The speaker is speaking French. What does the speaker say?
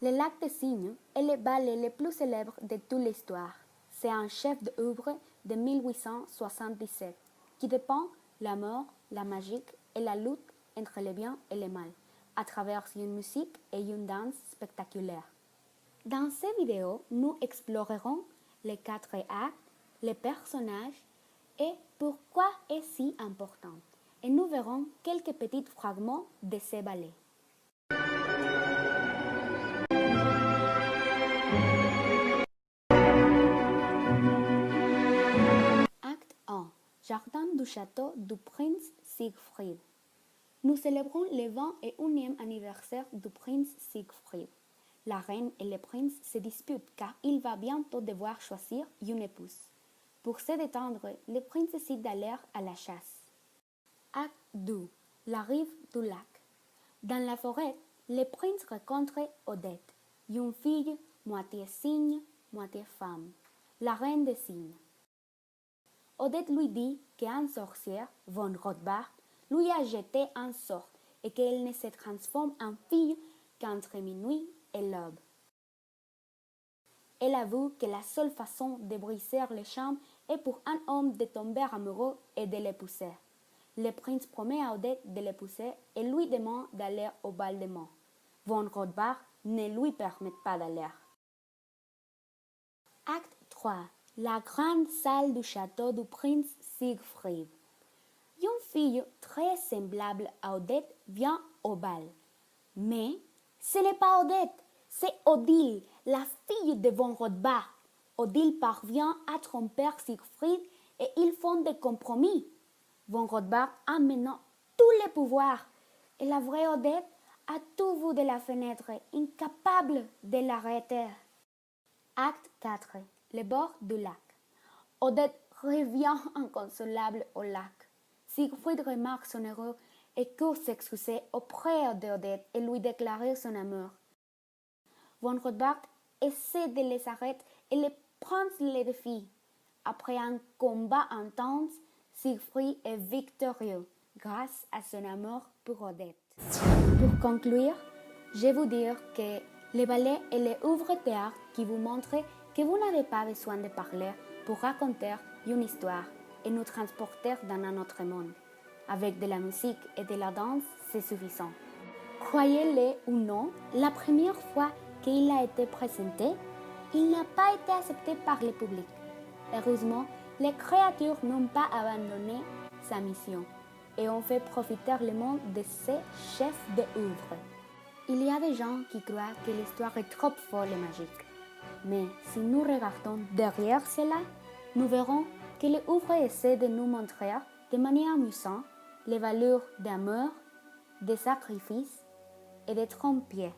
Le lac des Cygnes est le ballet le plus célèbre de toute l'histoire. C'est un chef d'œuvre de 1877 qui dépeint la mort, la magie et la lutte entre le bien et le mal à travers une musique et une danse spectaculaires. Dans ces vidéos, nous explorerons les 4 actes, les personnages et pourquoi est si important. Et nous verrons quelques petits fragments de ces ballets. Acte 1. Jardin du château du prince Siegfried. Nous célébrons le 21e anniversaire du prince Siegfried. La reine et le prince se disputent car il va bientôt devoir choisir une épouse. Pour se détendre, le prince décide d'aller à la chasse. Acte 2. La rive du lac. Dans la forêt, le prince rencontre Odette, une fille moitié cygne, moitié femme, la reine des cygnes. Odette lui dit qu'un sorcier, von Rothbart, lui a jeté un sort et qu'elle ne se transforme en fille qu'entre minuit et l'aube. Elle avoue que la seule façon de briser le charme est pour un homme de tomber amoureux et de l'épouser. Le prince promet à Odette de l'épouser et lui demande d'aller au bal des morts. Von Rothbart ne lui permet pas d'aller. Acte 3. La grande salle du château du prince Siegfried. Une fille très semblable à Odette vient au bal. Mais ce n'est pas Odette, c'est Odile, la fille de von Rothbart. Odile parvient à tromper Siegfried et ils font des compromis. Von Rothbart a maintenant tous les pouvoirs et la vraie Odette a tout vu de la fenêtre, incapable de l'arrêter. Acte 4. Le bord du lac. Odette revient inconsolable au lac. Siegfried remarque son erreur et court s'excuser auprès d'Odette et lui déclarer son amour. Von Rothbart essaie de les arrêter et les prend le défi. Après un combat intense, Siegfried est victorieux grâce à son amour pour Odette. Pour conclure, je vais vous dire que le ballet est l'œuvre théâtre qui vous montre que vous n'avez pas besoin de parler pour raconter une histoire et nous transporter dans un autre monde. Avec de la musique et de la danse, c'est suffisant. Croyez-le ou non, la première fois qu'il a été présenté, il n'a pas été accepté par le public. Heureusement, les créatures n'ont pas abandonné sa mission et ont fait profiter le monde de ces chefs d'œuvre. Il y a des gens qui croient que l'histoire est trop folle et magique. Mais si nous regardons derrière cela, nous verrons que l'œuvre essaie de nous montrer de manière amusante les valeurs d'amour, de sacrifice et de trompier.